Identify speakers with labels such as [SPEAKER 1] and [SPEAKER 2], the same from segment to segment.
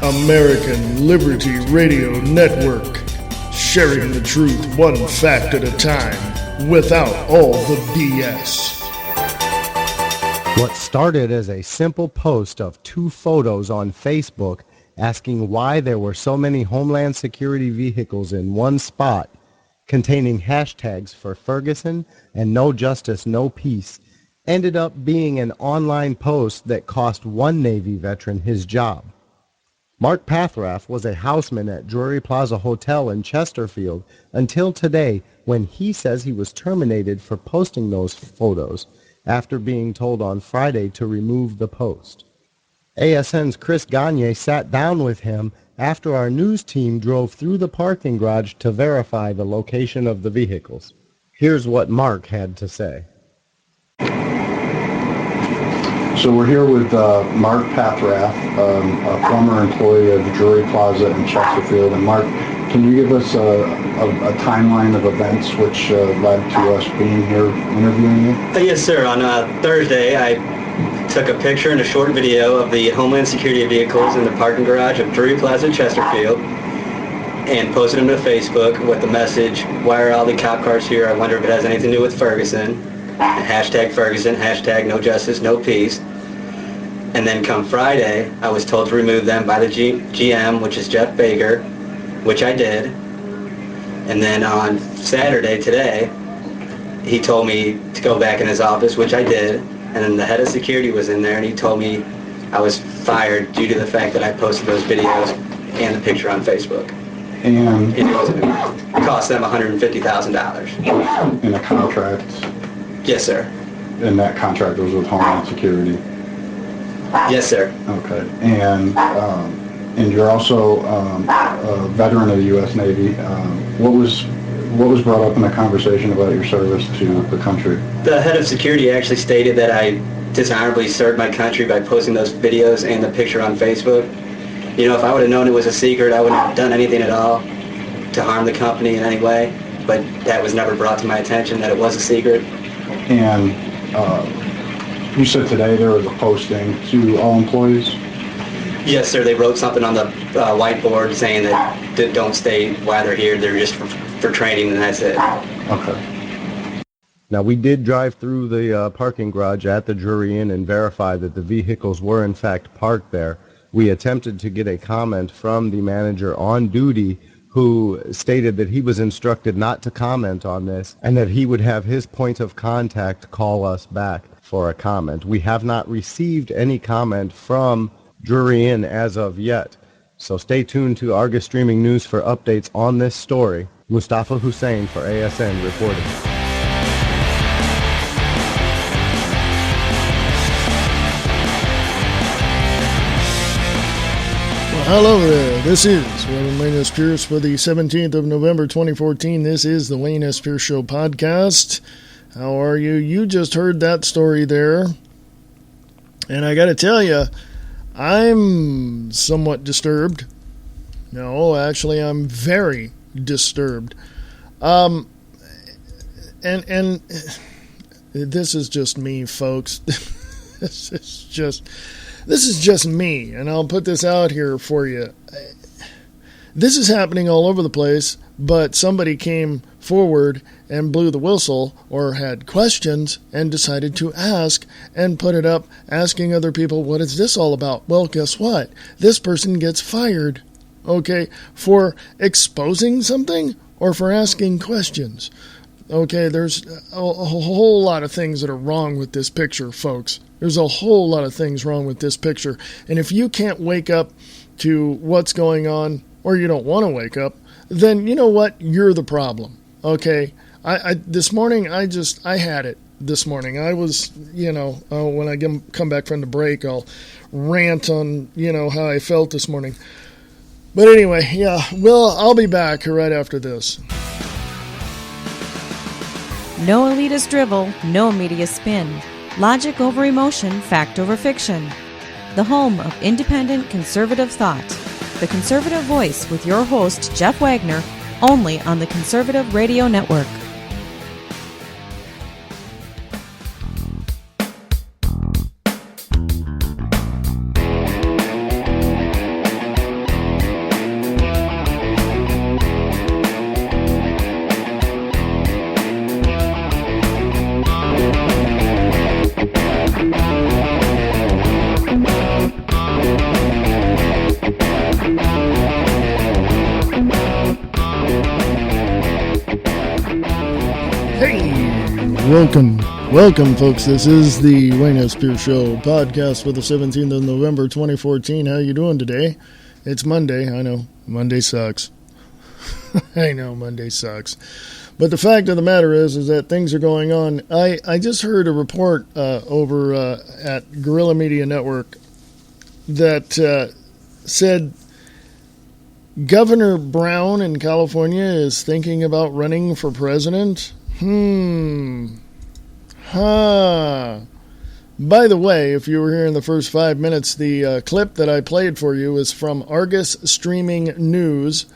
[SPEAKER 1] American Liberty Radio Network, sharing the truth one fact at a time, without all the BS.
[SPEAKER 2] What started as a simple post of 2 photos on Facebook asking why there were so many Homeland Security vehicles in one spot, containing hashtags for Ferguson and No Justice, No Peace, ended up being an online post that cost one Navy veteran his job. Mark Pathrath was a houseman at Drury Plaza Hotel in Chesterfield until today, when he says he was terminated for posting those photos after being told on Friday to remove the post. ASN's Chris Gagne sat down with him after our news team drove through the parking garage to verify the location of the vehicles. Here's what Mark had to say.
[SPEAKER 3] So we're here with Mark Pathrath, a former employee of Drury Plaza in Chesterfield. And Mark, can you give us a timeline of events which led to us being here interviewing you?
[SPEAKER 4] Yes, sir. On Thursday, I took a picture and a short video of the Homeland Security vehicles in the parking garage of Drury Plaza in Chesterfield and posted them to Facebook with the message, "Why are all the cop cars here? I wonder if it has anything to do with Ferguson." Hashtag Ferguson, hashtag No Justice, No Peace. And then come Friday, I was told to remove them by the GM, which is Jeff Baker, which I did. And then on Saturday, today, he told me to go back in his office, which I did. And then the head of security was in there, and he told me I was fired due to the fact that I posted those videos and the picture on Facebook.
[SPEAKER 3] And
[SPEAKER 4] it cost them $150,000.
[SPEAKER 3] In a contract?
[SPEAKER 4] Yes, sir.
[SPEAKER 3] And that contract was with Homeland Security?
[SPEAKER 4] Yes, sir.
[SPEAKER 3] Okay. And you're also a veteran of the U.S. Navy. What was brought up in the conversation about your service to the country?
[SPEAKER 4] The head of security actually stated that I dishonorably served my country by posting those videos and the picture on Facebook. You know, if I would have known it was a secret, I wouldn't have done anything at all to harm the company in any way. But that was never brought to my attention, that it was a secret.
[SPEAKER 3] And you said today there was a posting to all employees?
[SPEAKER 4] Yes, sir. They wrote something on the whiteboard saying that don't state why they're here. They're just for training, and that's it.
[SPEAKER 3] Okay.
[SPEAKER 2] Now, we did drive through the parking garage at the Drury Inn and verify that the vehicles were in fact parked there. We attempted to get a comment from the manager on duty, who stated that he was instructed not to comment on this and that he would have his point of contact call us back for a comment. We have not received any comment from Drury Inn as of yet. So stay tuned to Argus Streaming News for updates on this story. Mustafa Hussain for ASN reporting.
[SPEAKER 1] Hello there, this is Reverend Wayne S. Pierce for the 17th of November 2014. This is the Wayne S. Pierce Show podcast. How are you? You just heard that story there. And I got to tell you, I'm somewhat disturbed. No, actually, I'm very disturbed. And this is just me, folks. This is just me, and I'll put this out here for you. This is happening all over the place, but somebody came forward and blew the whistle or had questions and decided to ask and put it up asking other people, what is this all about? Well, guess what? This person gets fired, okay, for exposing something or for asking questions. Okay, there's a whole lot of things that are wrong with this picture, folks. There's a whole lot of things wrong with this picture. And if you can't wake up to what's going on, or you don't want to wake up, then you know what? You're the problem. Okay? This morning, I had it this morning. I was, when I come back from the break, I'll rant on, how I felt this morning. But anyway, yeah, well, I'll be back right after this.
[SPEAKER 5] No elitist drivel, no media spin. Logic over emotion, fact over fiction. The home of independent conservative thought. The Conservative Voice with your host, Jeff Wagner, only on the Conservative Radio Network.
[SPEAKER 1] Welcome, folks. This is the Wayne S. Pierce Show podcast for the 17th of November, 2014. How you doing today? It's Monday. I know, Monday sucks. I know, Monday sucks. But the fact of the matter is that things are going on. I just heard a report over at Guerrilla Media Network that said Governor Brown in California is thinking about running for president. By the way, if you were here in the first 5 minutes, the clip that I played for you is from Argus Streaming News,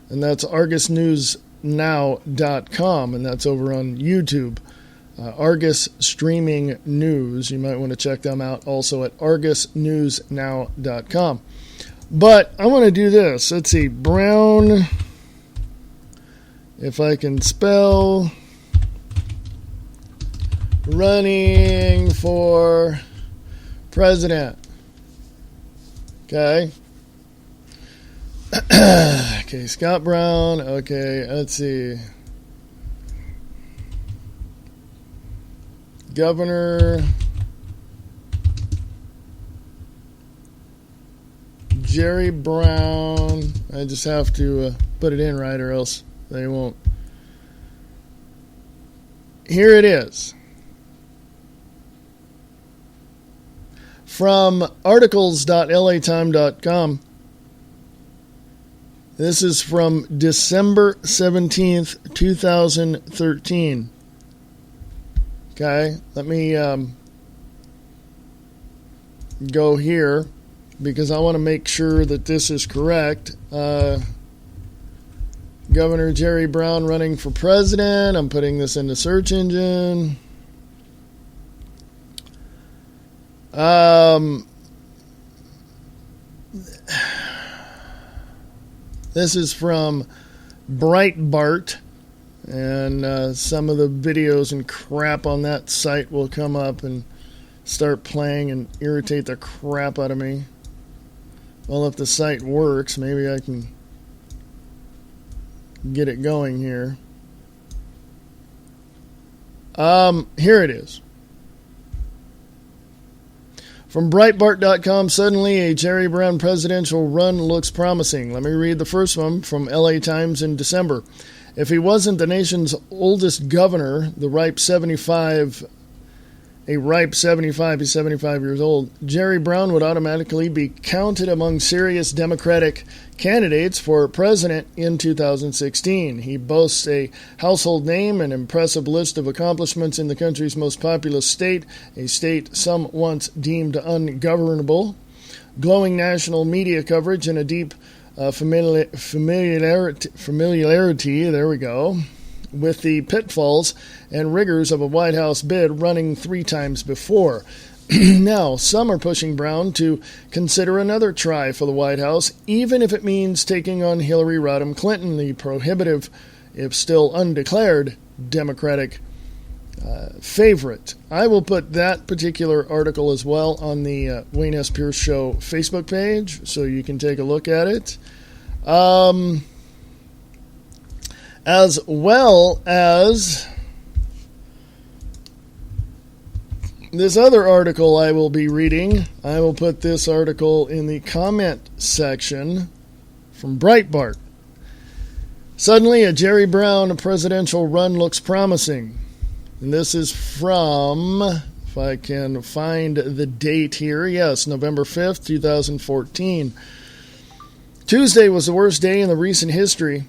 [SPEAKER 1] and that's argusnewsnow.com, and that's over on YouTube. Argus Streaming News. You might want to check them out also at argusnewsnow.com. But I want to do this. Let's see. Brown, if I can spell, running for president. Okay. Okay, Scott Brown. Okay, let's see. Governor Jerry Brown. I just have to put it in right or else they won't. Here it is. From articles.latime.com. This is from December 17th, 2013. Okay, let me go here because I want to make sure that this is correct. Governor Jerry Brown running for president. I'm putting this in the search engine. This is from Breitbart, and some of the videos and crap on that site will come up and start playing and irritate the crap out of me. Well, if the site works, maybe I can get it going here. Here it is. From Breitbart.com, suddenly a Jerry Brown presidential run looks promising. Let me read the first one from LA Times in December. If he wasn't the nation's oldest governor, he's 75 years old, Jerry Brown would automatically be counted among serious Democratic candidates for president in 2016. He boasts a household name, an impressive list of accomplishments in the country's most populous state, a state some once deemed ungovernable, glowing national media coverage, and a deep familiarity, there we go, with the pitfalls and rigors of a White House bid running 3 times before. Now, some are pushing Brown to consider another try for the White House, even if it means taking on Hillary Rodham Clinton, the prohibitive, if still undeclared, Democratic favorite. I will put that particular article as well on the Wayne S. Pierce Show Facebook page, so you can take a look at it. As well as this other article I will be reading. I will put this article in the comment section from Breitbart. Suddenly, a Jerry Brown presidential run looks promising. And this is from, if I can find the date here, yes, November 5th, 2014. Tuesday was the worst day in the recent history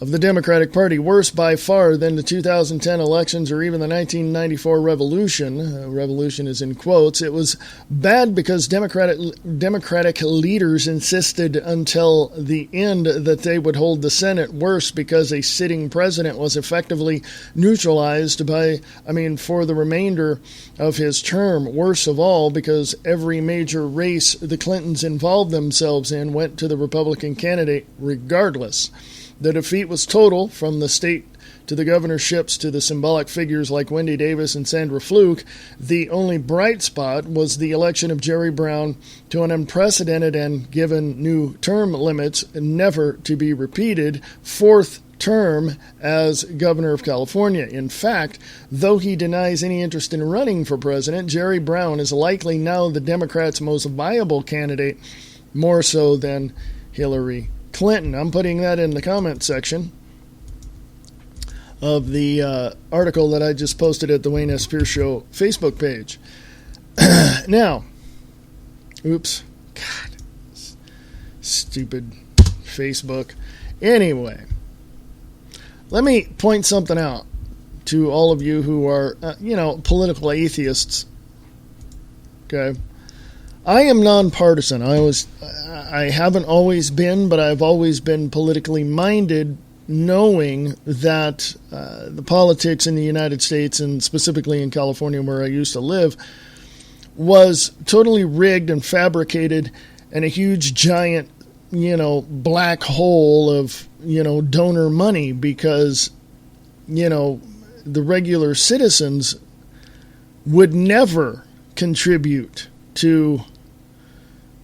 [SPEAKER 1] of the Democratic Party, worse by far than the 2010 elections or even the 1994 revolution. Revolution is in quotes. It was bad because Democratic leaders insisted until the end that they would hold the Senate. Worse because a sitting president was effectively neutralized for the remainder of his term. Worse of all, because every major race the Clintons involved themselves in went to the Republican candidate regardless. The defeat was total, from the state to the governorships to the symbolic figures like Wendy Davis and Sandra Fluke. The only bright spot was the election of Jerry Brown to an unprecedented and, given new term limits, never to be repeated, 4th term as governor of California. In fact, though he denies any interest in running for president, Jerry Brown is likely now the Democrats' most viable candidate, more so than Hillary Clinton. I'm putting that in the comment section of the article that I just posted at the Wayne S. Pierce Show Facebook page. Now, oops, God, stupid Facebook. Anyway, let me point something out to all of you who are, political atheists. Okay, I am nonpartisan. I haven't always been, but I've always been politically minded, knowing that the politics in the United States, and specifically in California where I used to live, was totally rigged and fabricated, and a huge giant, black hole of, donor money, because, the regular citizens would never contribute to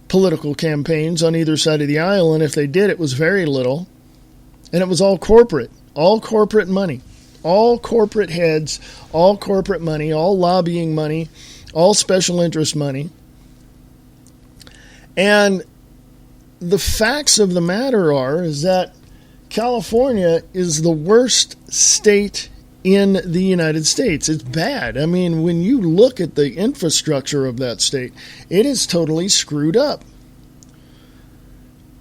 [SPEAKER 1] political campaigns on either side of the aisle, and if they did, it was very little, and it was all corporate money, all corporate heads, all corporate money, all lobbying money, all special interest money. And the facts of the matter is that California is the worst state in the United States. It's bad. I mean, when you look at the infrastructure of that state, it is totally screwed up.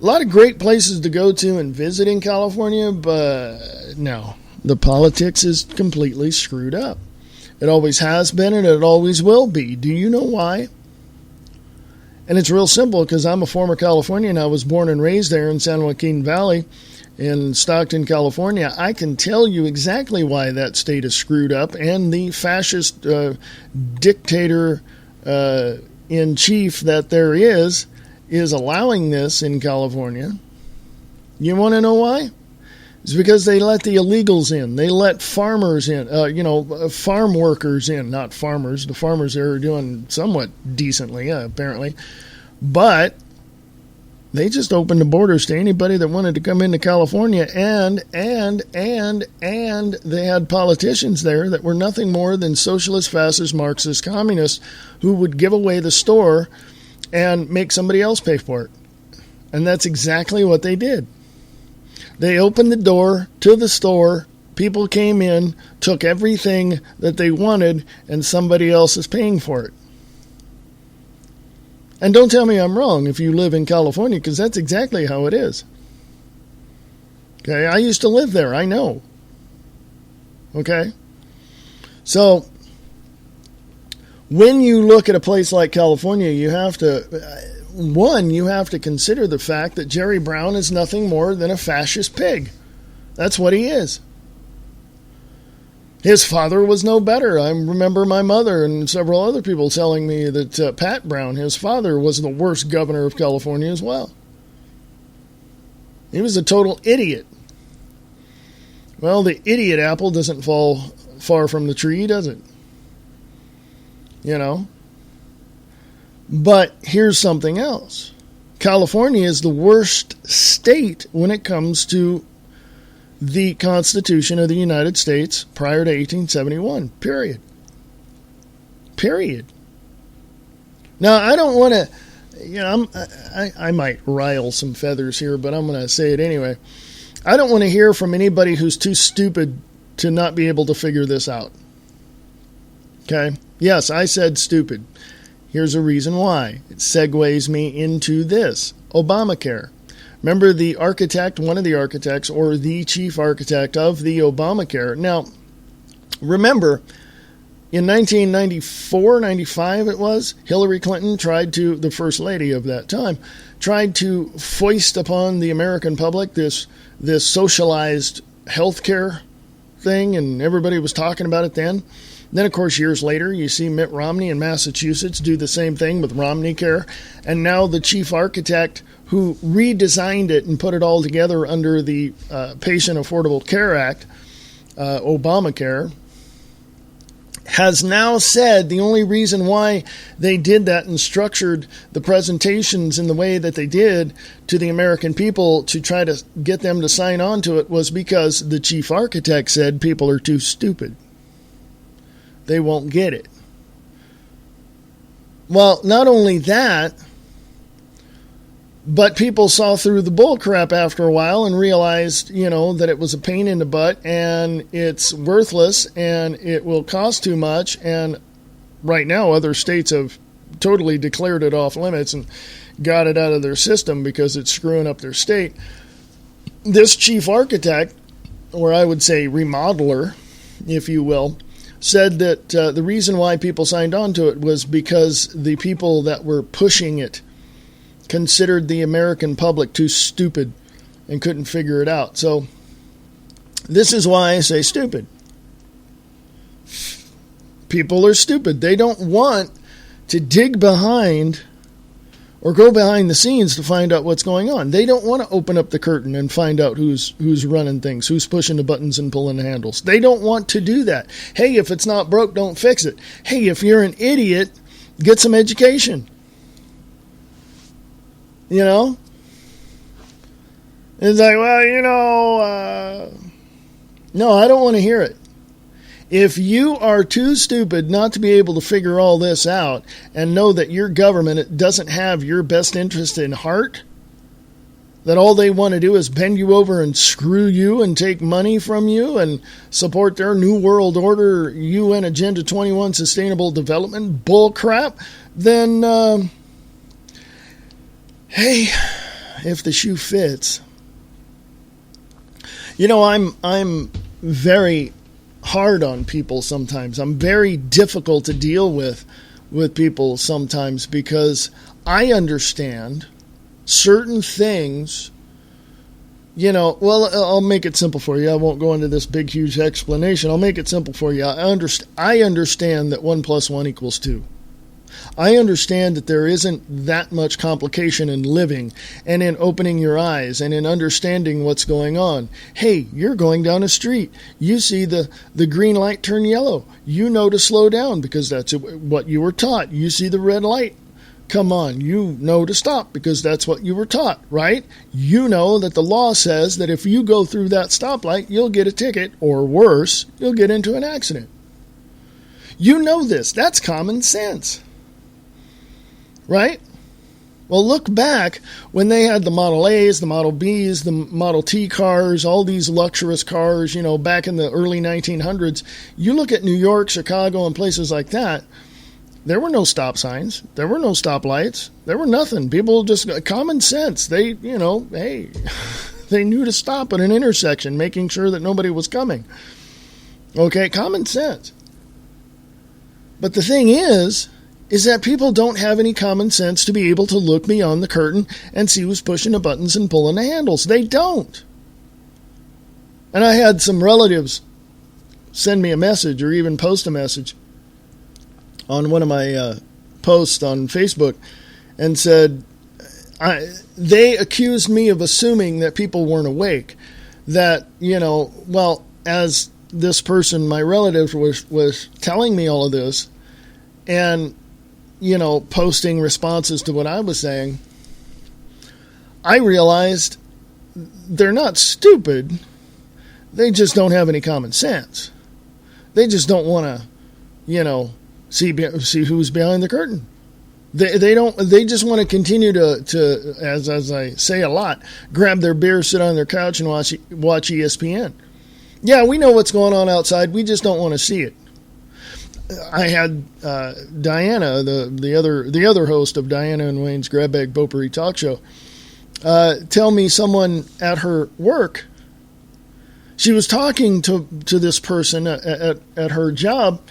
[SPEAKER 1] A lot of great places to go to and visit in California, but no, the politics is completely screwed up. It always has been, and it always will be. Do you know why? And it's real simple, because I'm a former Californian. I was born and raised there in San Joaquin Valley in Stockton, California. I can tell you exactly why that state is screwed up, and the fascist dictator in chief that there is allowing this in California. You want to know why? It's because they let the illegals in. They let farmers in, farm workers in, not farmers. The farmers there are doing somewhat decently, apparently. But they just opened the borders to anybody that wanted to come into California, and they had politicians there that were nothing more than socialist, fascist, Marxist, communists who would give away the store and make somebody else pay for it. And that's exactly what they did. They opened the door to the store, people came in, took everything that they wanted, and somebody else is paying for it. And don't tell me I'm wrong if you live in California, because that's exactly how it is. Okay, I used to live there, I know. Okay? So, when you look at a place like California, you have to consider the fact that Jerry Brown is nothing more than a fascist pig. That's what he is. His father was no better. I remember my mother and several other people telling me that Pat Brown, his father, was the worst governor of California as well. He was a total idiot. Well, the idiot apple doesn't fall far from the tree, does it? But here's something else. California is the worst state when it comes to the Constitution of the United States prior to 1871. Period. Now, I don't want to, I might rile some feathers here, but I'm going to say it anyway. I don't want to hear from anybody who's too stupid to not be able to figure this out. Okay? Yes, I said stupid. Here's a reason why. It segues me into this. Obamacare. Remember the architect, one of the architects, or the chief architect of the Obamacare. Now, remember, in 1994, 95 it was, Hillary Clinton the first lady of that time, tried to foist upon the American public this socialized healthcare thing, and everybody was talking about it then. Then, of course, years later, you see Mitt Romney in Massachusetts do the same thing with Romney Care. And now the chief architect who redesigned it and put it all together under the Patient Affordable Care Act, Obamacare, has now said the only reason why they did that and structured the presentations in the way that they did to the American people to try to get them to sign on to it was because the chief architect said people are too stupid. They won't get it. Well, not only that, but people saw through the bull crap after a while and realized, that it was a pain in the butt and it's worthless and it will cost too much. And right now, other states have totally declared it off limits and got it out of their system because it's screwing up their state. This chief architect, or I would say remodeler, if you will, said that the reason why people signed on to it was because the people that were pushing it considered the American public too stupid and couldn't figure it out. So this is why I say stupid. People are stupid. They don't want to dig behind or go behind the scenes to find out what's going on. They don't want to open up the curtain and find out who's running things, who's pushing the buttons and pulling the handles. They don't want to do that. Hey, if it's not broke, don't fix it. Hey, if you're an idiot, get some education. It's like, well, no, I don't want to hear it. If you are too stupid not to be able to figure all this out and know that your government doesn't have your best interest in heart, that all they want to do is bend you over and screw you and take money from you and support their New World Order, UN Agenda 21 Sustainable Development bullcrap, then, hey, if the shoe fits. I'm very hard on people sometimes. I'm very difficult to deal with people sometimes because I understand certain things, well, I'll make it simple for you. I won't go into this big, huge explanation. I'll make it simple for you. I understand that 1 + 1 = 2. I understand that there isn't that much complication in living and in opening your eyes and in understanding what's going on. Hey, you're going down a street. You see the green light turn yellow. You know to slow down because that's what you were taught. You see the red light come on. You know to stop because that's what you were taught, right? You know that the law says that if you go through that stoplight, you'll get a ticket, or worse, you'll get into an accident. You know this. That's common sense. Right? Well, look back when they had the Model A's, the Model B's, the Model T cars, all these luxurious cars, back in the early 1900s. You look at New York, Chicago, and places like that, there were no stop signs. There were no stoplights. There were nothing. People just, common sense. They, hey, they knew to stop at an intersection, making sure that nobody was coming. Okay, common sense. But the thing is that people don't have any common sense to be able to look beyond the curtain and see who's pushing the buttons and pulling the handles. They don't. And I had some relatives send me a message or even post a message on one of my posts on Facebook and said, they accused me of assuming that people weren't awake. That, well, as this person, my relative, was telling me all of this and posting responses to what I was saying, I realized they're not stupid. They just don't have any common sense. They just don't want to, see who's behind the curtain. They just want to continue to as I say a lot, grab their beer, sit on their couch and watch ESPN. Yeah, we know what's going on outside. We just don't want to see it. I had Diana, the other host of Diana and Wayne's Grab Bag Potpourri Talk Show, tell me someone at her work, she was talking to this person at her job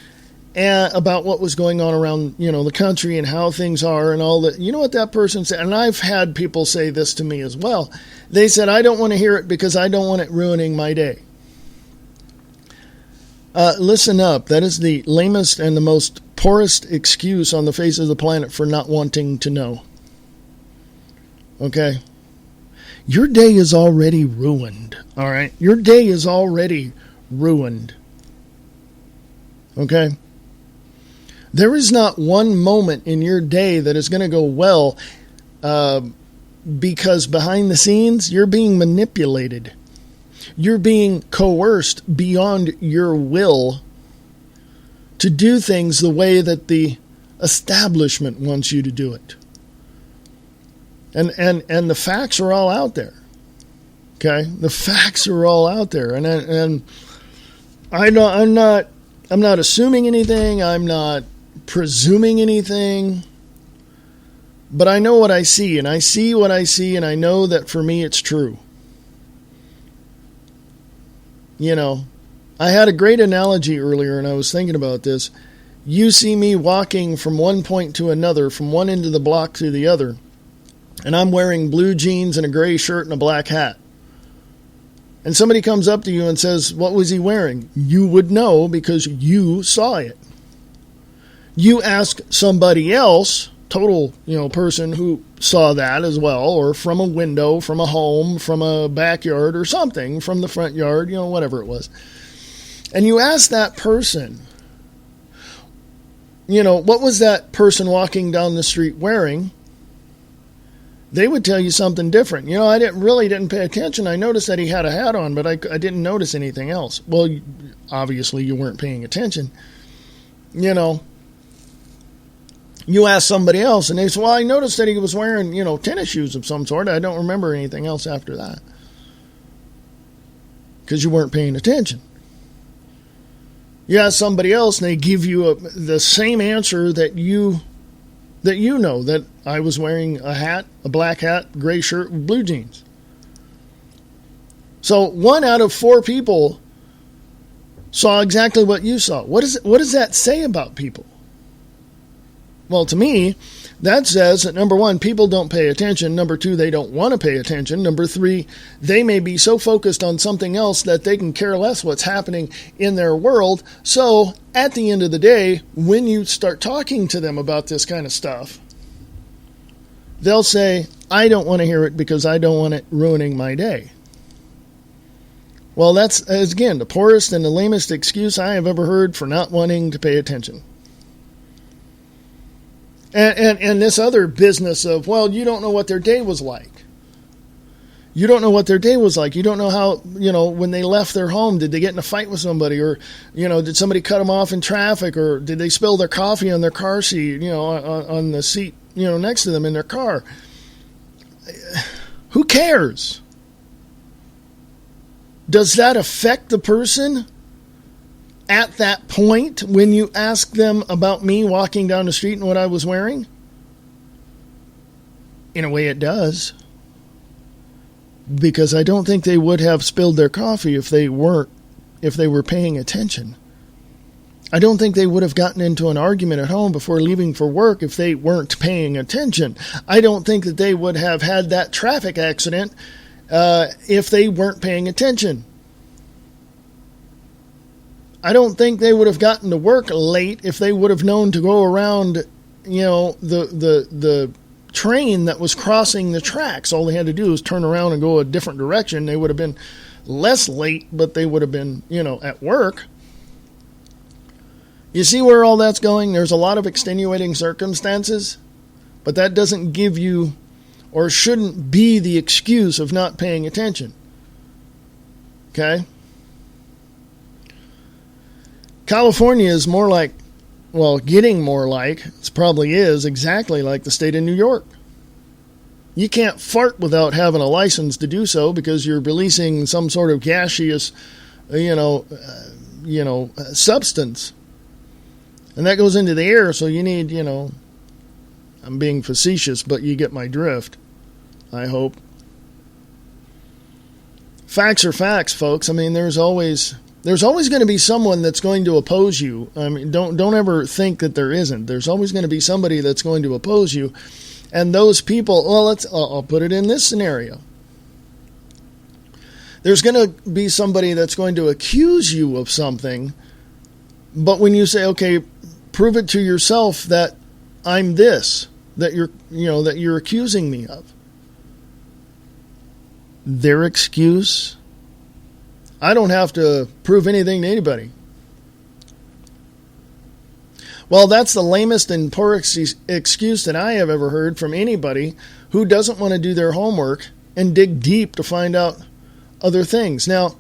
[SPEAKER 1] about what was going on around the country and how things are and all that. You know what that person said? And I've had people say this to me as well. They said, I don't want to hear it because I don't want it ruining my day. Listen up. That is the lamest and the most poorest excuse on the face of the planet for not wanting to know. Okay? Your day is already ruined. All right? Your day is already ruined. Okay? There is not one moment in your day that is going to go well because behind the scenes, you're being manipulated. You're being coerced beyond your will to do things the way that the establishment wants you to do it. And the facts are all out there. Okay? The facts are all out there. And I'm not assuming anything. I'm not presuming anything. But I know what I see, and I see what I see, and I know that for me it's true. You know, I had a great analogy earlier, and I was thinking about this. You see me walking from one point to another, from one end of the block to the other, and I'm wearing blue jeans and a gray shirt and a black hat. And somebody comes up to you and says, what was he wearing? You would know because you saw it. You ask somebody else, total, person who saw that as well, or from a window, from a home, from a backyard or something, from the front yard, whatever it was. And you ask that person, what was that person walking down the street wearing? They would tell you something different. I didn't pay attention. I noticed that he had a hat on, but I didn't notice anything else. Well, obviously you weren't paying attention. You ask somebody else, and they say, well, I noticed that he was wearing, tennis shoes of some sort. I don't remember anything else after that. Because you weren't paying attention. You ask somebody else, and they give you the same answer that you know, that I was wearing a hat, a black hat, gray shirt, and blue jeans. So 1 out of 4 people saw exactly what you saw. What does that say about people? Well, to me, that says that, number 1, people don't pay attention. Number 2, they don't want to pay attention. Number 3, they may be so focused on something else that they can care less what's happening in their world. So, at the end of the day, when you start talking to them about this kind of stuff, they'll say, I don't want to hear it because I don't want it ruining my day. Well, that's, again, the poorest and the lamest excuse I have ever heard for not wanting to pay attention. And this other business of, well, you don't know what their day was like. You don't know what their day was like. You don't know how, when they left their home, did they get in a fight with somebody? Or, did somebody cut them off in traffic? Or did they spill their coffee on their car seat, on the seat, next to them in their car? Who cares? Does that affect the person at that point when you ask them about me walking down the street and what I was wearing? In a way it does. Because I don't think they would have spilled their coffee if they were paying attention. I don't think they would have gotten into an argument at home before leaving for work if they weren't paying attention. I don't think that they would have had that traffic accident if they weren't paying attention. I don't think they would have gotten to work late if they would have known to go around, the train that was crossing the tracks. All they had to do was turn around and go a different direction. They would have been less late, but they would have been, at work. You see where all that's going? There's a lot of extenuating circumstances, but that doesn't give you, or shouldn't be, the excuse of not paying attention. Okay? California is more like, getting more like, it probably is exactly like the state of New York. You can't fart without having a license to do so because you're releasing some sort of gaseous, substance. And that goes into the air, so you need, I'm being facetious, but you get my drift, I hope. Facts are facts, folks. I mean, there's always going to be someone that's going to oppose you. I mean, don't ever think that there isn't. There's always going to be somebody that's going to oppose you. And those people, I'll put it in this scenario. There's going to be somebody that's going to accuse you of something, but when you say, okay, prove it to yourself that I'm this, that you're accusing me of. Their excuse, I don't have to prove anything to anybody. Well, that's the lamest and poorest excuse that I have ever heard from anybody who doesn't want to do their homework and dig deep to find out other things. Now,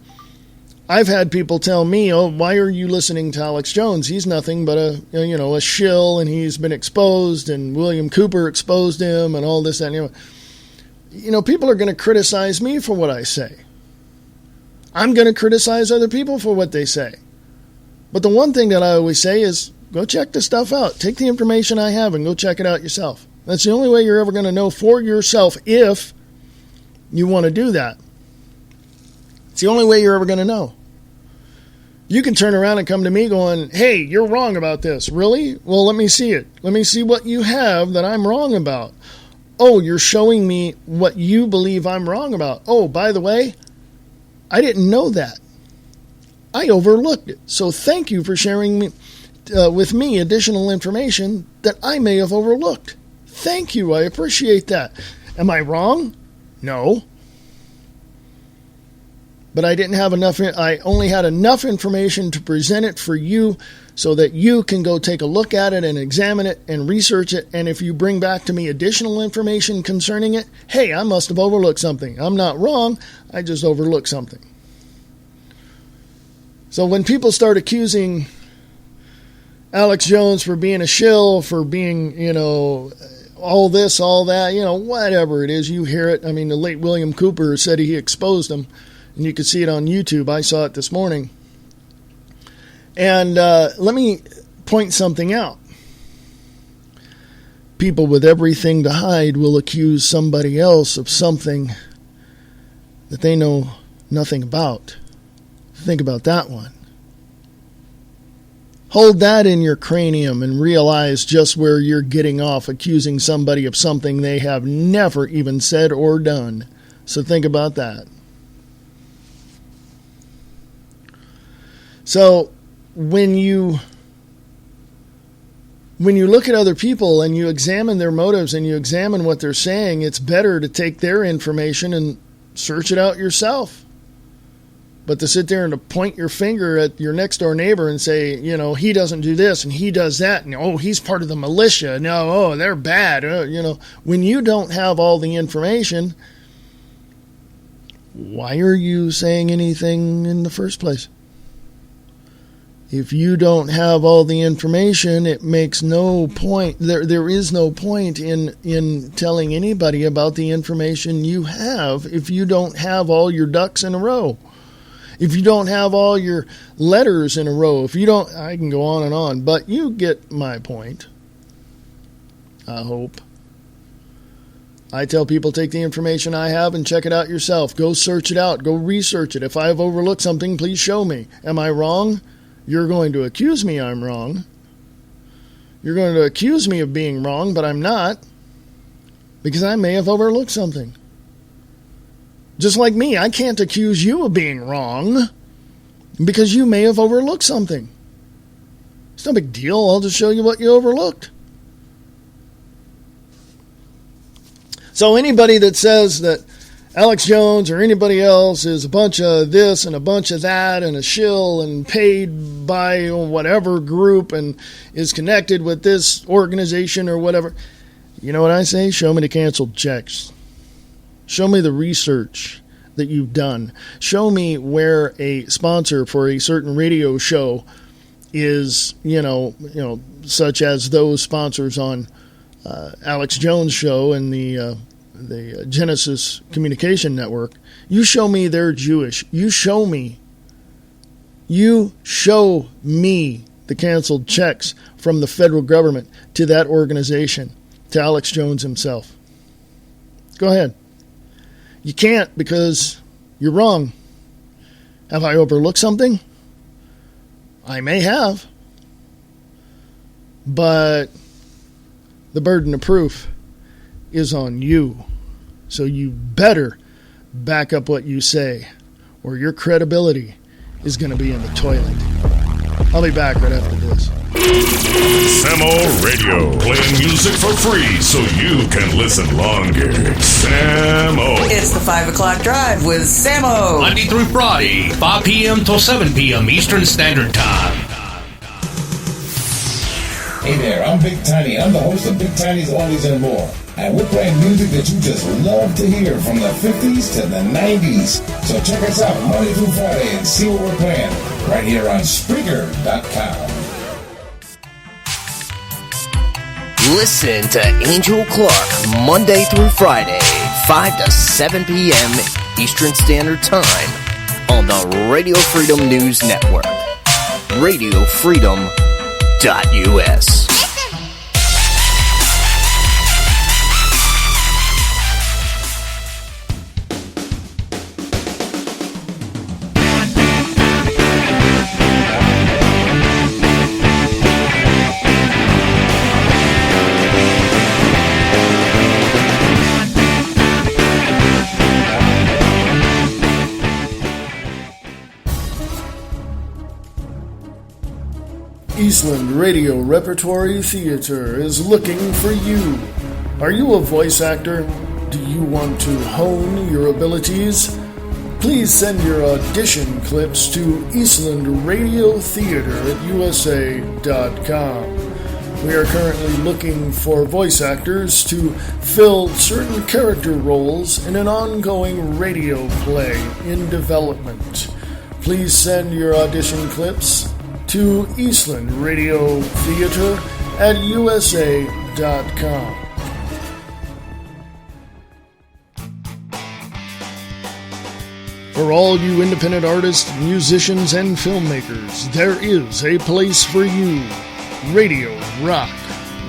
[SPEAKER 1] I've had people tell me, "Oh, why are you listening to Alex Jones? He's nothing but a shill, and he's been exposed, and William Cooper exposed him, and all this, that, and people are going to criticize me for what I say. I'm going to criticize other people for what they say. But the one thing that I always say is, go check the stuff out. Take the information I have and go check it out yourself. That's the only way you're ever going to know for yourself if you want to do that. It's the only way you're ever going to know. You can turn around and come to me going, hey, you're wrong about this. Really? Well, let me see it. Let me see what you have that I'm wrong about. Oh, you're showing me what you believe I'm wrong about. Oh, by the way, I didn't know that. I overlooked it. So thank you for sharing with me additional information that I may have overlooked. Thank you. I appreciate that. Am I wrong? No. But I didn't have enough. I only had enough information to present it for you so that you can go take a look at it and examine it and research it. And if you bring back to me additional information concerning it, hey, I must have overlooked something. I'm not wrong. I just overlooked something. So when people start accusing Alex Jones for being a shill, for being, all this, all that, whatever it is, you hear it. I mean, the late William Cooper said he exposed him, and you could see it on YouTube. I saw it this morning. And let me point something out. People with everything to hide will accuse somebody else of something that they know nothing about. Think about that one. Hold that in your cranium and realize just where you're getting off accusing somebody of something they have never even said or done. So think about that. So when you look at other people and you examine their motives and you examine what they're saying, it's better to take their information and search it out yourself. But to sit there and to point your finger at your next door neighbor and say, he doesn't do this and he does that, and he's part of the militia. No, they're bad. When you don't have all the information, why are you saying anything in the first place? If you don't have all the information, it makes no point. There is no point in telling anybody about the information you have if you don't have all your ducks in a row. If you don't have all your letters in a row, I can go on and on, but you get my point. I hope. I tell people, take the information I have and check it out yourself. Go search it out. Go research it. If I have overlooked something, please show me. Am I wrong? You're going to accuse me I'm wrong. You're going to accuse me of being wrong, but I'm not, because I may have overlooked something. Just like me, I can't accuse you of being wrong because you may have overlooked something. It's no big deal. I'll just show you what you overlooked. So anybody that says that Alex Jones or anybody else is a bunch of this and a bunch of that and a shill and paid by whatever group and is connected with this organization or whatever, you know what I say? Show me the canceled checks. Show me the research that you've done. Show me where a sponsor for a certain radio show is, such as those sponsors on Alex Jones' show and the Genesis Communication Network. You show me they're Jewish. You show me the canceled checks from the federal government to that organization, to Alex Jones himself. Go ahead. You can't because you're wrong. Have I overlooked something? I may have. But the burden of proof is on you. So you better back up what you say, or your credibility is going to be in the toilet. I'll be back right after this.
[SPEAKER 6] Samo Radio, playing music for free so you can listen longer. Samo.
[SPEAKER 7] It's the 5 o'clock drive with Samo.
[SPEAKER 8] Monday through Friday, 5 p.m. till 7 p.m. Eastern Standard Time. Hey there, I'm Big Tiny, and I'm the host of Big Tiny's Oldies and More. And we're playing music that you just love to hear from the 50s to the 90s. So check us out Monday through Friday and see what we're playing right here on Spreaker.com.
[SPEAKER 9] Listen to Angel Clark Monday through Friday, 5 to 7 p.m. Eastern Standard Time on the Radio Freedom News Network. RadioFreedom.us.
[SPEAKER 1] Eastland Radio Repertory Theater is looking for you. Are you a voice actor? Do you want to hone your abilities? Please send your audition clips to Eastland Radio Theater at USA.com. We are currently looking for voice actors to fill certain character roles in an ongoing radio play in development. Please send your audition clips to Eastland Radio Theater at USA.com. For all you independent artists, musicians, and filmmakers, there is a place for you. Radio Rock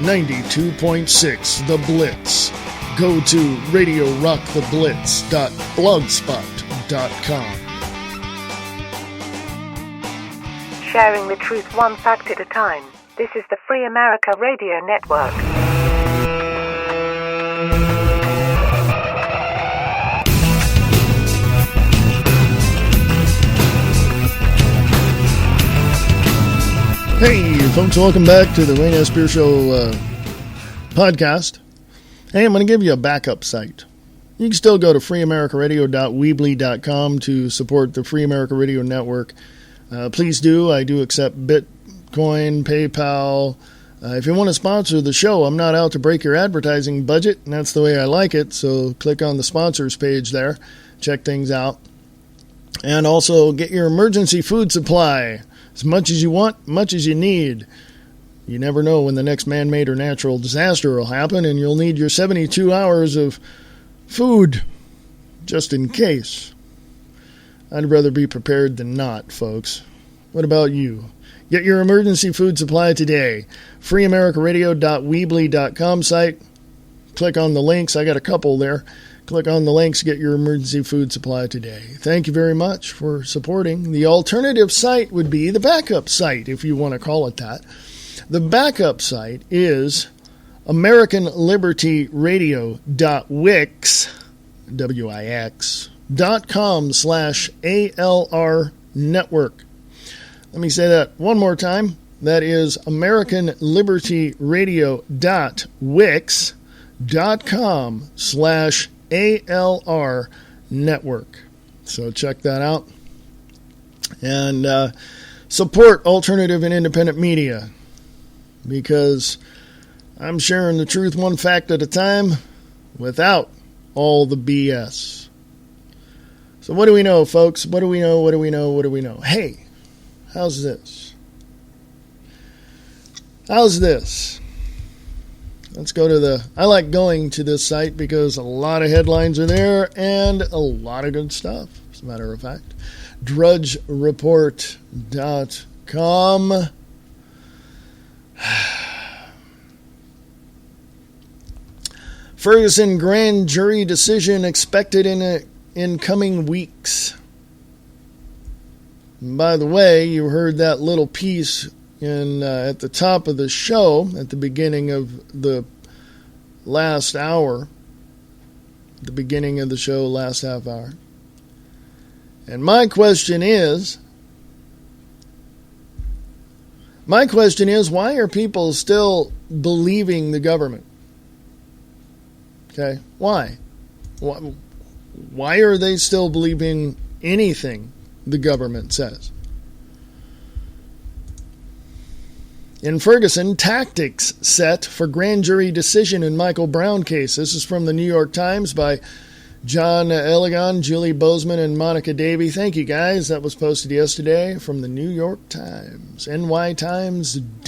[SPEAKER 1] 92.6 The Blitz. Go to radiorocktheblitz.blogspot.com.
[SPEAKER 10] Sharing the truth one fact at a time. This is the Free America Radio Network.
[SPEAKER 1] Hey, folks, welcome back to the Wayne S. Beer Show podcast. Hey, I'm going to give you a backup site. You can still go to freeamericaradio.weebly.com to support the Free America Radio Network. Please do. I do accept Bitcoin, PayPal. If you want to sponsor the show, I'm not out to break your advertising budget, and that's the way I like it. So click on the sponsors page there. Check things out. And also get your emergency food supply. As much as you want, much as you need. You never know when the next man-made or natural disaster will happen, and you'll need your 72 hours of food just in case. I'd rather be prepared than not, folks. What about you? Get your emergency food supply today. freeamericaradio.weebly.com site. Click on the links. I got a couple there. Click on the links, get your emergency food supply today. Thank you very much for supporting. The alternative site would be the backup site, if you want to call it that. The backup site is AmericanLibertyRadio.wix.com/ALR network. Let me say that one more time. That is AmericanLibertyRadio.wix.com/ALR network. So check that out. And support alternative and independent media, because I'm sharing the truth one fact at a time without all the BS. So what do we know, folks? What do we know? What do we know? What do we know? Hey, how's this? How's this? Let's go to I like going to this site because a lot of headlines are there and a lot of good stuff, as a matter of fact. DrudgeReport.com. Ferguson grand jury decision expected in coming weeks. And by the way, you heard that little piece at the top of the show, at the beginning of the last hour, the beginning of the show, last half hour. And my question is, why are people still believing the government? Okay, why? Why are they still believing anything the government says? In Ferguson, tactics set for grand jury decision in Michael Brown case. This is from the New York Times by John Elegant, Julie Bozeman, and Monica Davey. Thank you, guys. That was posted yesterday from the New York Times, nytimes.com.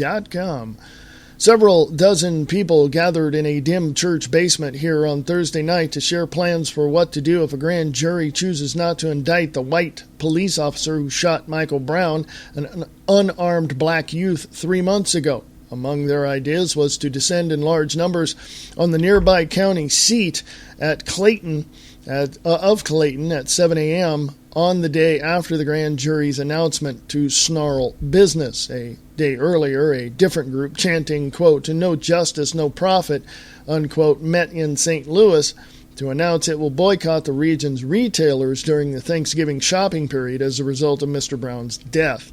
[SPEAKER 1] Several dozen people gathered in a dim church basement here on Thursday night to share plans for what to do if a grand jury chooses not to indict the white police officer who shot Michael Brown, an unarmed black youth, 3 months ago. Among their ideas was to descend in large numbers on the nearby county seat at Clayton at 7 a.m. on the day after the grand jury's announcement to snarl business. A day earlier, a different group chanting, quote, "To no justice, no profit," unquote, met in St. Louis to announce it will boycott the region's retailers during the Thanksgiving shopping period as a result of Mr. Brown's death.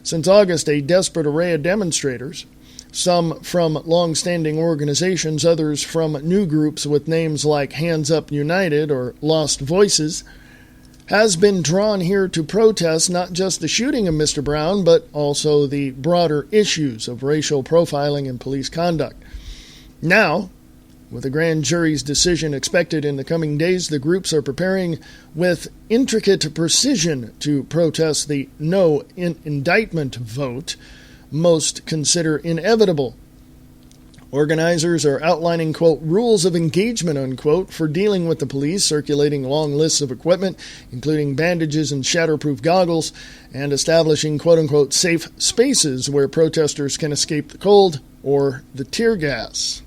[SPEAKER 1] Since August, a desperate array of demonstrators, some from long-standing organizations, others from new groups with names like Hands Up United or Lost Voices, has been drawn here to protest not just the shooting of Mr. Brown, but also the broader issues of racial profiling and police conduct. Now, with the grand jury's decision expected in the coming days, the groups are preparing with intricate precision to protest the no indictment vote most consider inevitable. Organizers are outlining, quote, rules of engagement, unquote, for dealing with the police, circulating long lists of equipment, including bandages and shatterproof goggles, and establishing, quote, unquote, safe spaces where protesters can escape the cold or the tear gas.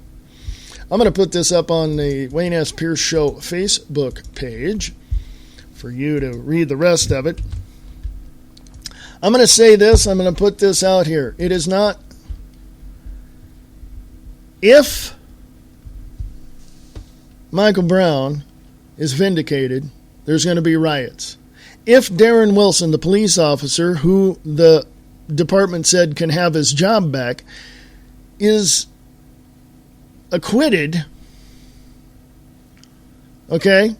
[SPEAKER 1] I'm going to put this up on the Wayne S. Pierce Show Facebook page for you to read the rest of it. I'm going to say this. I'm going to put this out here. It is not... If Michael Brown is vindicated, there's going to be riots. If Darren Wilson, the police officer who the department said can have his job back, is acquitted, okay,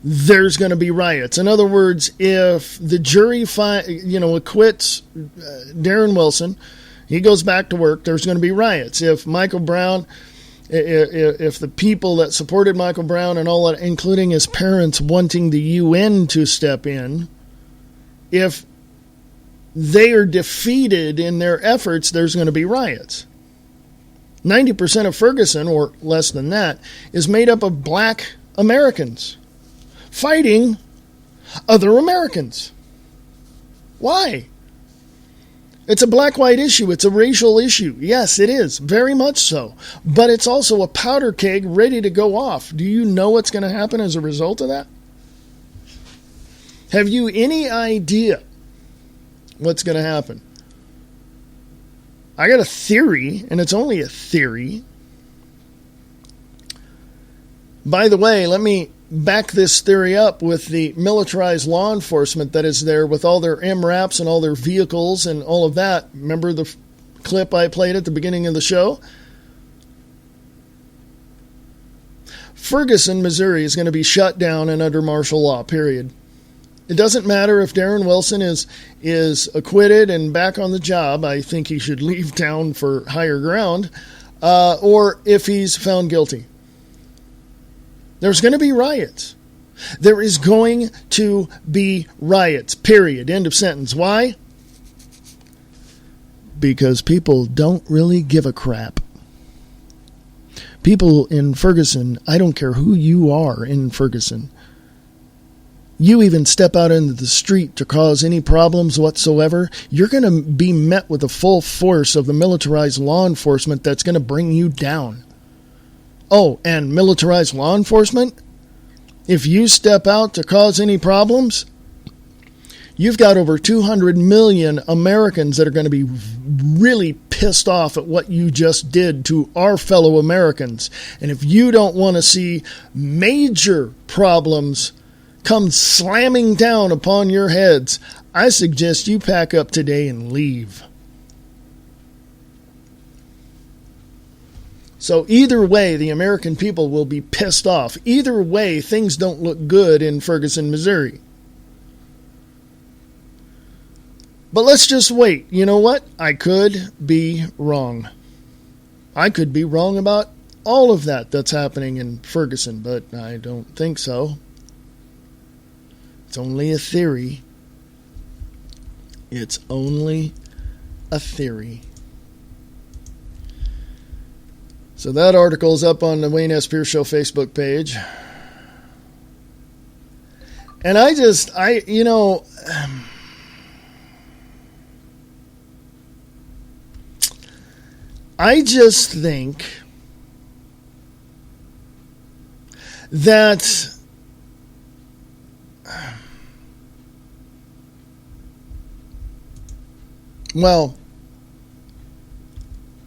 [SPEAKER 1] there's going to be riots. In other words, if the jury acquits Darren Wilson, he goes back to work, there's going to be riots. If Michael Brown, if the people that supported Michael Brown and all that, including his parents wanting the UN to step in, if they are defeated in their efforts, there's going to be riots. 90% of Ferguson, or less than that, is made up of black Americans fighting other Americans. Why? It's a black-white issue. It's a racial issue. Yes, it is. Very much so. But it's also a powder keg ready to go off. Do you know what's going to happen as a result of that? Have you any idea what's going to happen? I got a theory, and it's only a theory. By the way, let me back this theory up with the militarized law enforcement that is there with all their MRAPs and all their vehicles and all of that. Remember the clip I played at the beginning of the show? Ferguson, Missouri is going to be shut down and under martial law, period. It doesn't matter if Darren Wilson is acquitted and back on the job. I think he should leave town for higher ground, or if he's found guilty. There's going to be riots. There is going to be riots, period. End of sentence. Why? Because people don't really give a crap. People in Ferguson, I don't care who you are in Ferguson, you even step out into the street to cause any problems whatsoever, you're going to be met with the full force of the militarized law enforcement that's going to bring you down. Oh, and militarized law enforcement? If you step out to cause any problems, you've got over 200 million Americans that are going to be really pissed off at what you just did to our fellow Americans. And if you don't want to see major problems come slamming down upon your heads, I suggest you pack up today and leave. So either way, the American people will be pissed off. Either way, things don't look good in Ferguson, Missouri. But let's just wait. You know what? I could be wrong. I could be wrong about all of that's happening in Ferguson, but I don't think so. It's only a theory. It's only a theory. So that article is up on the Wayne S. Pierce Show Facebook page. And I just think that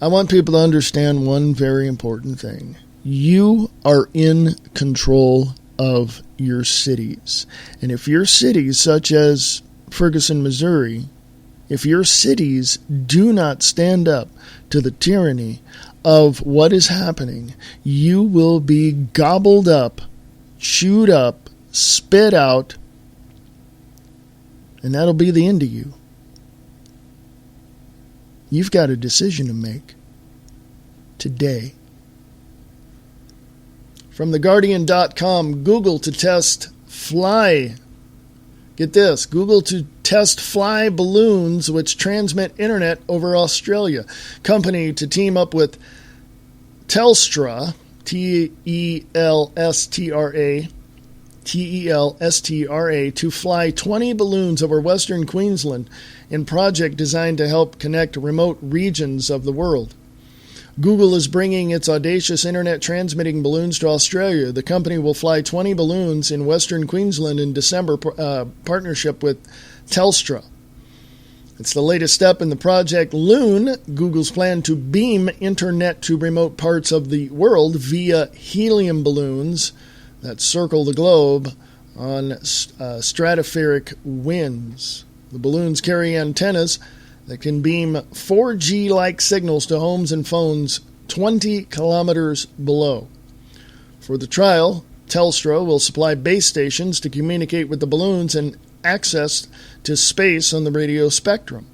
[SPEAKER 1] I want people to understand one very important thing. You are in control of your cities. And if your cities, such as Ferguson, Missouri, if your cities do not stand up to the tyranny of what is happening, you will be gobbled up, chewed up, spit out, and that'll be the end of you. You've got a decision to make today. From theguardian.com, Google to test fly. Get this, Google to test fly balloons which transmit internet over Australia. Company to team up with Telstra, T-E-L-S-T-R-A, to fly 20 balloons over Western Queensland in project designed to help connect remote regions of the world. Google is bringing its audacious internet transmitting balloons to Australia. The company will fly 20 balloons in Western Queensland in December, partnership with Telstra. It's the latest step in the Project Loon, Google's plan to beam internet to remote parts of the world via helium balloons that circle the globe on stratospheric winds. The balloons carry antennas that can beam 4G-like signals to homes and phones 20 kilometers below. For the trial, Telstra will supply base stations to communicate with the balloons and access to space on the radio spectrum.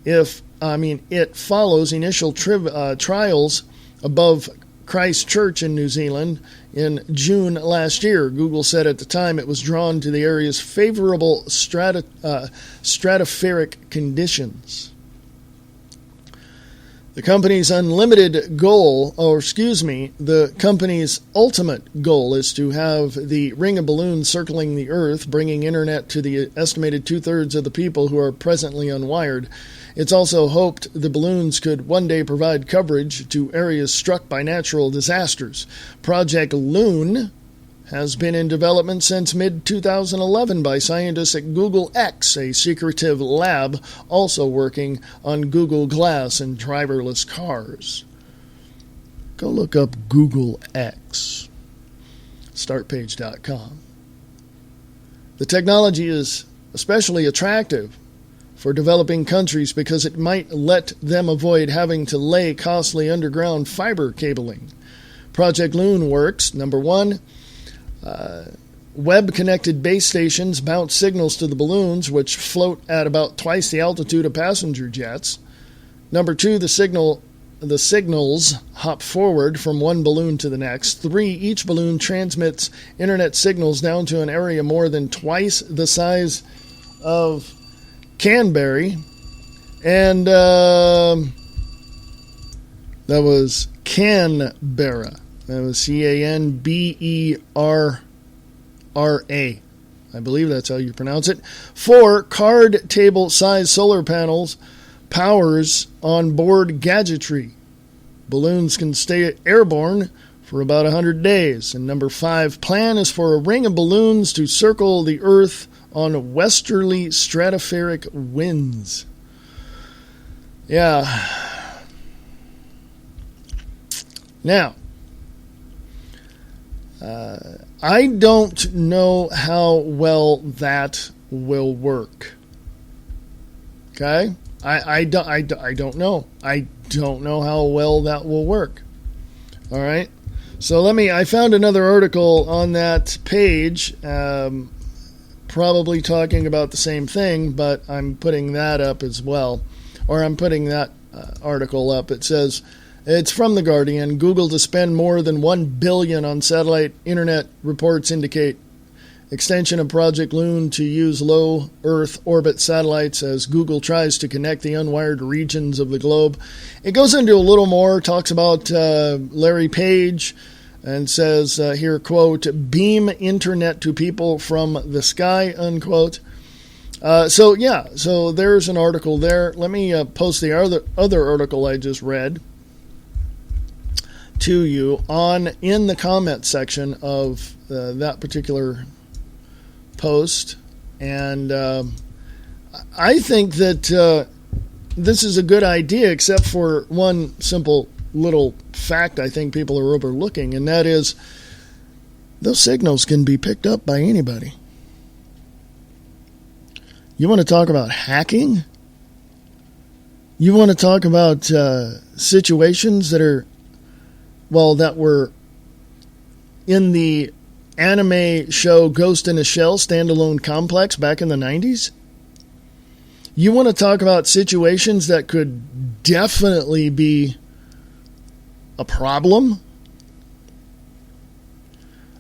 [SPEAKER 1] It follows initial trials above Christchurch in New Zealand in June last year. Google said at the time it was drawn to the area's favorable stratospheric conditions. The company's the company's ultimate goal is to have the ring of balloons circling the Earth, bringing internet to the estimated 2/3 of the people who are presently unwired. It's also hoped the balloons could one day provide coverage to areas struck by natural disasters. Project Loon has been in development since mid-2011 by scientists at Google X, a secretive lab also working on Google Glass and driverless cars. Go look up Google X. Startpage.com. The technology is especially attractive for developing countries because it might let them avoid having to lay costly underground fiber cabling. Project Loon works, number one, web-connected base stations bounce signals to the balloons, which float at about twice the altitude of passenger jets. Number two, the signals hop forward from one balloon to the next. Three, each balloon transmits internet signals down to an area more than twice the size of Canberra. And that was Canberra. That was Canberra. I believe that's how you pronounce it. 4, card table size solar panels powers on-board gadgetry. Balloons can stay airborne for about 100 days. And number 5, plan is for a ring of balloons to circle the Earth on westerly stratospheric winds. Yeah. Now, I don't know how well that will work. Okay? I don't know. I don't know how well that will work. All right? So I found another article on that page. probably talking about the same thing, but I'm putting that up as well. Or I'm putting that article up. It says, it's from The Guardian. Google to spend more than $1 billion on satellite internet, reports indicate. Extension of Project Loon to use low Earth orbit satellites as Google tries to connect the unwired regions of the globe. It goes into a little more, talks about Larry Page, and says here, quote, beam internet to people from the sky, unquote. So there's an article there. Let me post the other article I just read to you in the comment section of that particular post, and I think that this is a good idea, except for one simple little fact I think people are overlooking, and that is those signals can be picked up by anybody. You want to talk about hacking? You want to talk about situations that were in the anime show Ghost in a Shell standalone complex back in the 90s? You want to talk about situations that could definitely be a problem?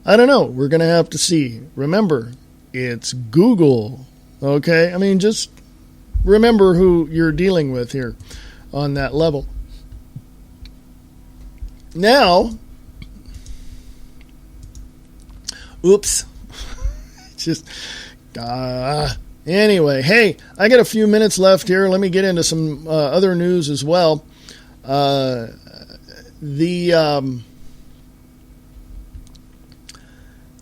[SPEAKER 1] I don't know. We're going to have to see. Remember, it's Google. Okay? I mean, just remember who you're dealing with here on that level. Now, oops. Just, anyway, hey, I got a few minutes left here. Let me get into some other news as well.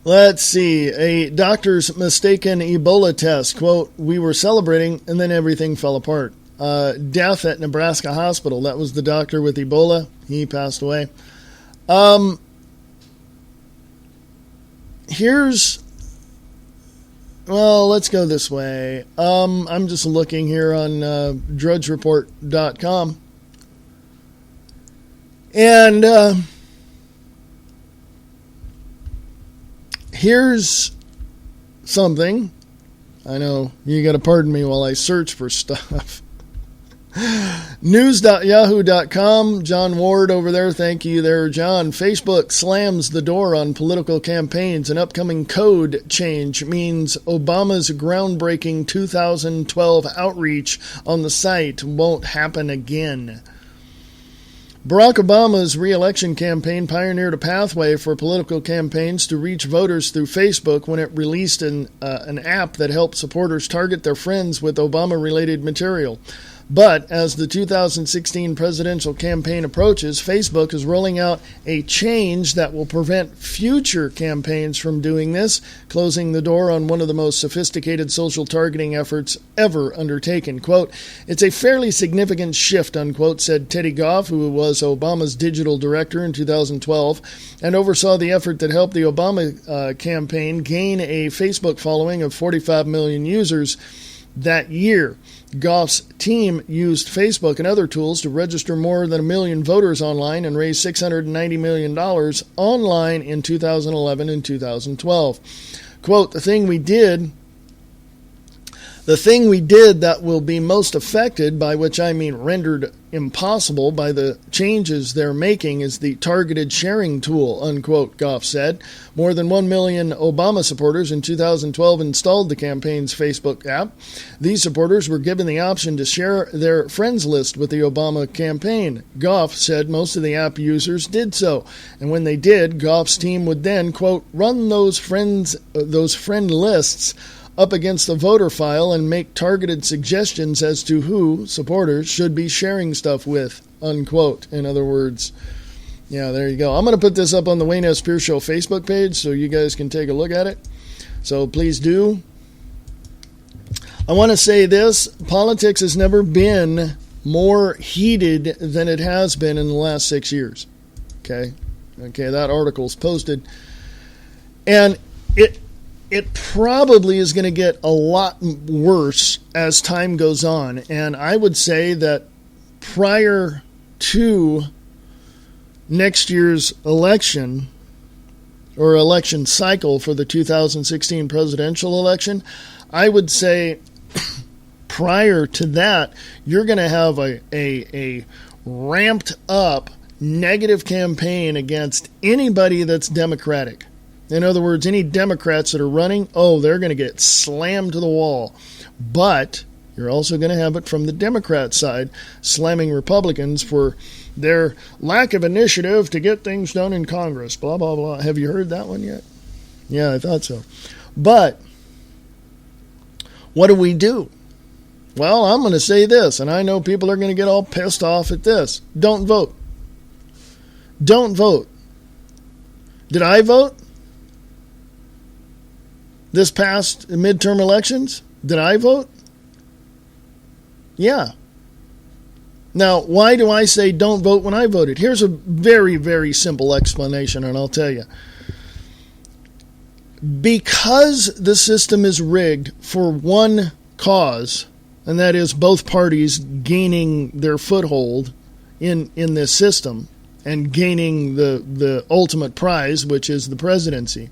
[SPEAKER 1] Let's see. A doctor's mistaken Ebola test. Quote, we were celebrating and then everything fell apart. Death at Nebraska hospital. That was the doctor with Ebola. He passed away. Let's go this way. I'm just looking here on drudgereport.com. And here's something. I know you got to pardon me while I search for stuff. News.yahoo.com. John Ward over there. Thank you there, John. Facebook slams the door on political campaigns. An upcoming code change means Obama's groundbreaking 2012 outreach on the site won't happen again. Barack Obama's re-election campaign pioneered a pathway for political campaigns to reach voters through Facebook when it released an app that helped supporters target their friends with Obama-related material. But as the 2016 presidential campaign approaches, Facebook is rolling out a change that will prevent future campaigns from doing this, closing the door on one of the most sophisticated social targeting efforts ever undertaken. Quote, it's a fairly significant shift, unquote, said Teddy Goff, who was Obama's digital director in 2012 and oversaw the effort that helped the Obama campaign gain a Facebook following of 45 million users that year. Goff's team used Facebook and other tools to register more than 1 million voters online and raise $690 million online in 2011 and 2012. Quote, the thing we did that will be most affected, by which I mean rendered impossible by the changes they're making, is the targeted sharing tool, unquote, Goff said. More than 1 million Obama supporters in 2012 installed the campaign's Facebook app. These supporters were given the option to share their friends list with the Obama campaign. Goff said most of the app users did so, and when they did, Goff's team would then, quote, run those friend lists up against the voter file and make targeted suggestions as to who supporters should be sharing stuff with, unquote. In other words, yeah, there you go. I'm going to put this up on the Wayne S. Pierce Show Facebook page so you guys can take a look at it. So please do. I want to say this. Politics has never been more heated than it has been in the last 6 years. Okay, that article's posted. And it probably is going to get a lot worse as time goes on. And I would say that prior to next year's election, or election cycle for the 2016 presidential election, I would say prior to that, you're going to have a ramped up negative campaign against anybody that's Democratic. In other words, any Democrats that are running, they're going to get slammed to the wall. But you're also going to have it from the Democrat side, slamming Republicans for their lack of initiative to get things done in Congress, blah, blah, blah. Have you heard that one yet? Yeah, I thought so. But what do? Well, I'm going to say this, and I know people are going to get all pissed off at this. Don't vote. Don't vote. Did I vote this past midterm elections? Did I vote? Yeah. Now, why do I say don't vote when I voted? Here's a very, very simple explanation, and I'll tell you. Because the system is rigged for one cause, and that is both parties gaining their foothold in this system and gaining the ultimate prize, which is the presidency,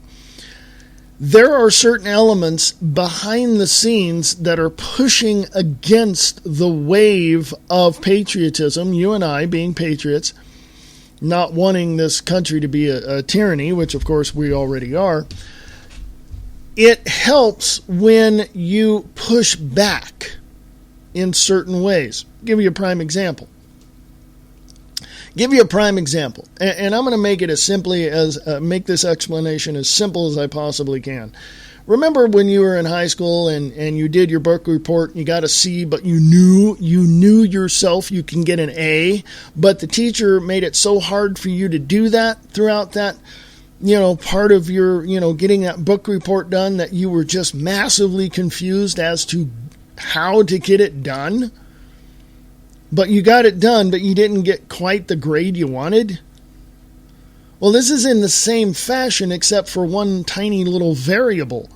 [SPEAKER 1] there are certain elements behind the scenes that are pushing against the wave of patriotism, you and I being patriots, not wanting this country to be a tyranny, which of course we already are. It helps when you push back in certain ways. I'll give you a prime example. And I'm going to make it make this explanation as simple as I possibly can. Remember when you were in high school and you did your book report and you got a C, but you knew yourself you can get an A, but the teacher made it so hard for you to do that throughout that, part of your, getting that book report done that you were just massively confused as to how to get it done? But you got it done, but you didn't get quite the grade you wanted? Well, this is in the same fashion except for one tiny little variable.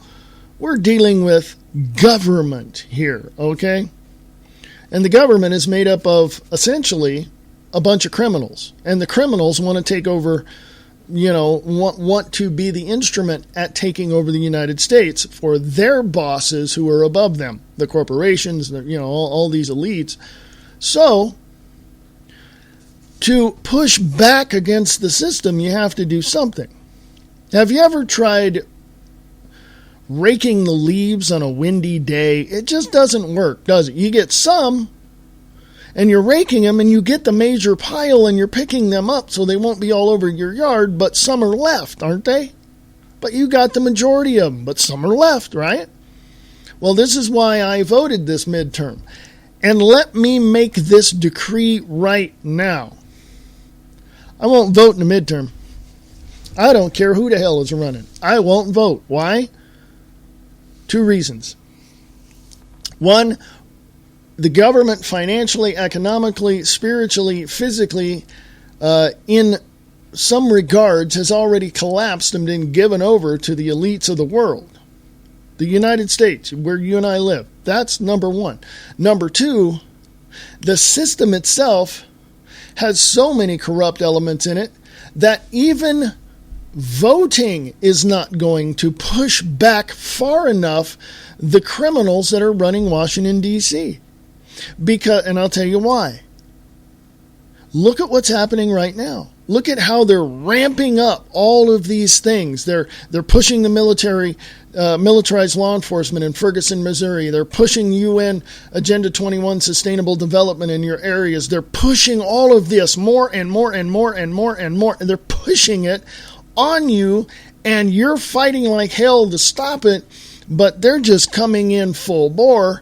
[SPEAKER 1] We're dealing with government here, okay? And the government is made up of, essentially, a bunch of criminals. And the criminals want to take over, want to be the instrument at taking over the United States for their bosses who are above them, the corporations, all these elites. So, to push back against the system, you have to do something. Have you ever tried raking the leaves on a windy day? It just doesn't work, does it? You get some, and you're raking them, and you get the major pile, and you're picking them up so they won't be all over your yard, but some are left, aren't they? But you got the majority of them, but some are left, right? Well, this is why I voted this midterm. And let me make this decree right now. I won't vote in the midterm. I don't care who the hell is running. I won't vote. Why? 2 reasons. One, the government financially, economically, spiritually, physically, in some regards, has already collapsed and been given over to the elites of the world. The United States, where you and I live. That's number one. Number two, the system itself has so many corrupt elements in it that even voting is not going to push back far enough the criminals that are running Washington, D.C. And I'll tell you why. Look at what's happening right now. Look at how they're ramping up all of these things. They're pushing the militarized law enforcement in Ferguson, Missouri. They're pushing UN Agenda 21 sustainable development in your areas. They're pushing all of this more and more and more and more and more. And they're pushing it on you, and you're fighting like hell to stop it, but they're just coming in full bore.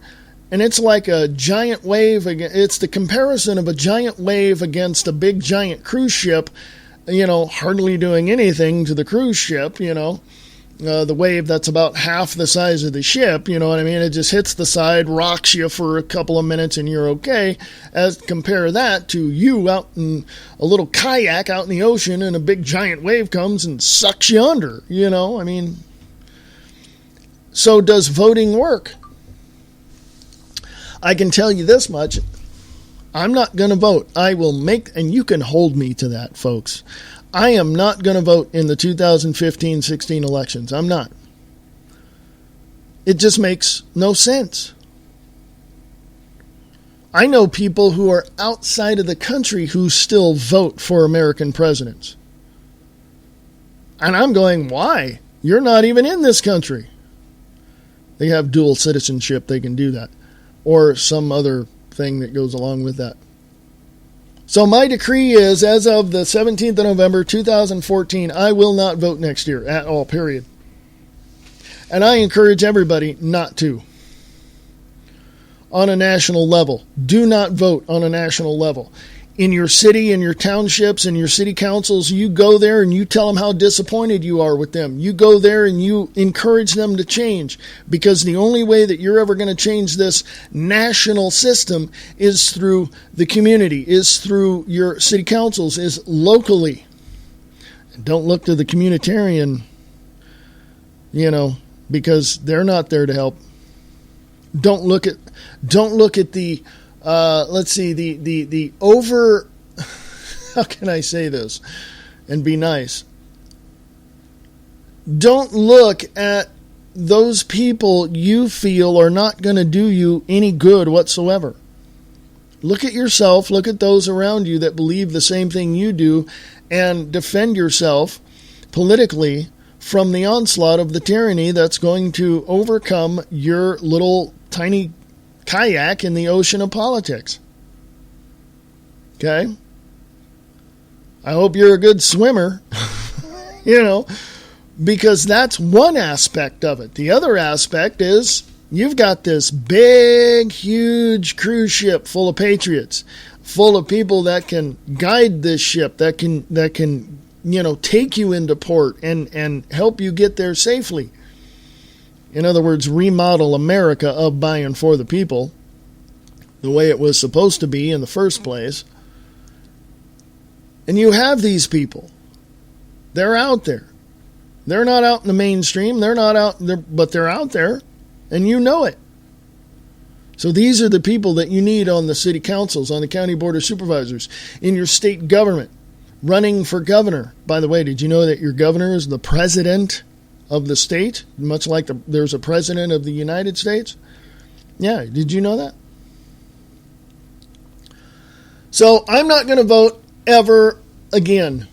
[SPEAKER 1] And it's like a giant wave. It's the comparison of a giant wave against a big giant cruise ship, hardly doing anything to the cruise ship, the wave that's about half the size of the ship, you know what I mean? It just hits the side, rocks you for a couple of minutes, and you're okay. Compare that to you out in a little kayak out in the ocean, and a big giant wave comes and sucks you under, So does voting work? I can tell you this much. I'm not going to vote. I will and you can hold me to that, folks. I am not going to vote in the 2015-16 elections. I'm not. It just makes no sense. I know people who are outside of the country who still vote for American presidents. And I'm going, why? You're not even in this country. They have dual citizenship. They can do that. Or some other thing that goes along with that. So my decree is, as of the 17th of November, 2014, I will not vote next year at all, period. And I encourage everybody not to. On a national level. Do not vote on a national level. In your city, in your townships, in your city councils, you go there and you tell them how disappointed you are with them. You go there and you encourage them to change, because the only way that you're ever going to change this national system is through the community, is through your city councils, is locally. And don't look to the communitarian, because they're not there to help. Don't look at the the over, how can I say this and be nice? Don't look at those people you feel are not going to do you any good whatsoever. Look at yourself, look at those around you that believe the same thing you do, and defend yourself politically from the onslaught of the tyranny that's going to overcome your little tiny kayak in the ocean of politics. Okay? I hope you're a good swimmer, because that's one aspect of it. The other aspect is you've got this big, huge cruise ship full of patriots, full of people that can guide this ship, that can take you into port and help you get there safely. In other words, remodel America of, by, and for the people, the way it was supposed to be in the first place. And you have these people. They're out there. They're not out in the mainstream. They're not out there, but they're out there, and you know it. So these are the people that you need on the city councils, on the county board of supervisors, in your state government, running for governor. By the way, did you know that your governor is the president of the state, much like there's a president of the United States? Yeah, did you know that? So I'm not going to vote ever again.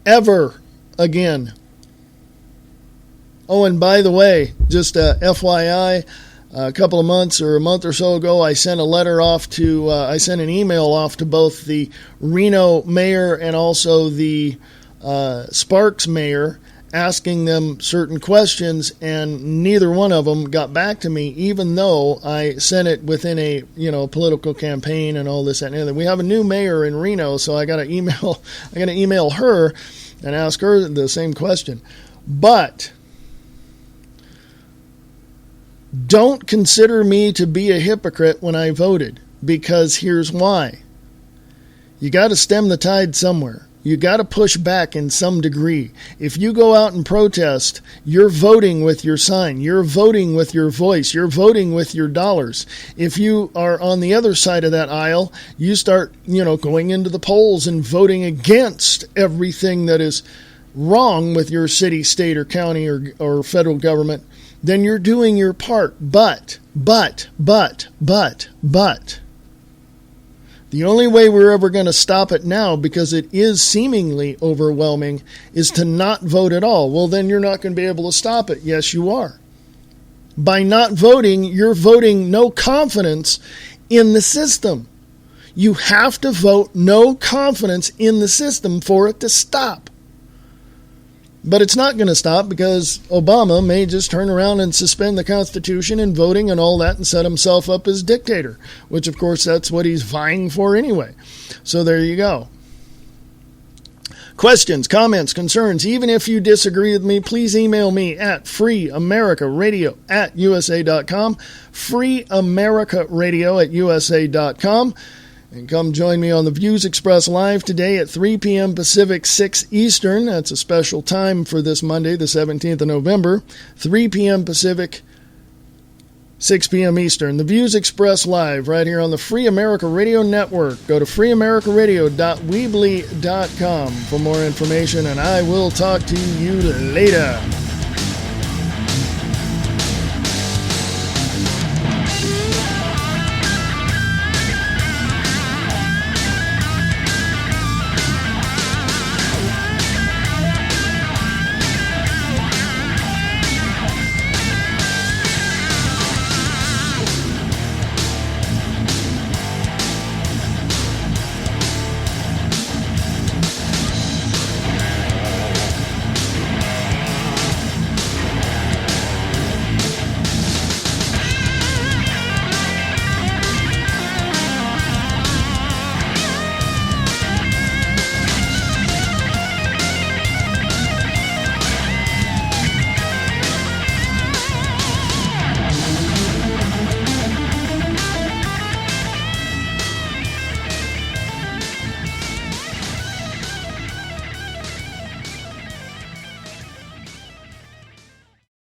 [SPEAKER 1] Ever again. Oh, and by the way, just FYI, a couple of months or a month or so ago, I sent I sent an email off to both the Reno mayor and also the Sparks mayor, asking them certain questions, and neither one of them got back to me, even though I sent it within a political campaign and all this and that. We have a new mayor in Reno, so I got to email her and ask her the same question. But don't consider me to be a hypocrite when I voted, because here's why. You got to stem the tide somewhere. You got to push back in some degree. If you go out and protest, you're voting with your sign. You're voting with your voice. You're voting with your dollars. If you are on the other side of that aisle, you start, going into the polls and voting against everything that is wrong with your city, state, or county, or federal government, then you're doing your part. But. The only way we're ever going to stop it now, because it is seemingly overwhelming, is to not vote at all. Well, then you're not going to be able to stop it. Yes, you are. By not voting, you're voting no confidence in the system. You have to vote no confidence in the system for it to stop. But it's not going to stop, because Obama may just turn around and suspend the Constitution and voting and all that and set himself up as dictator, which, of course, that's what he's vying for anyway. So there you go. Questions, comments, concerns, even if you disagree with me, please email me at freeamericaradio@usa.com, freeamericaradio@usa.com. And come join me on the Views Express Live today at 3 p.m. Pacific, 6 Eastern. That's a special time for this Monday, the 17th of November. 3 p.m. Pacific, 6 p.m. Eastern. The views expressed live right here on the Free America Radio Network. Go to freeamericaradio.weebly.com for more information, and I will talk to you later.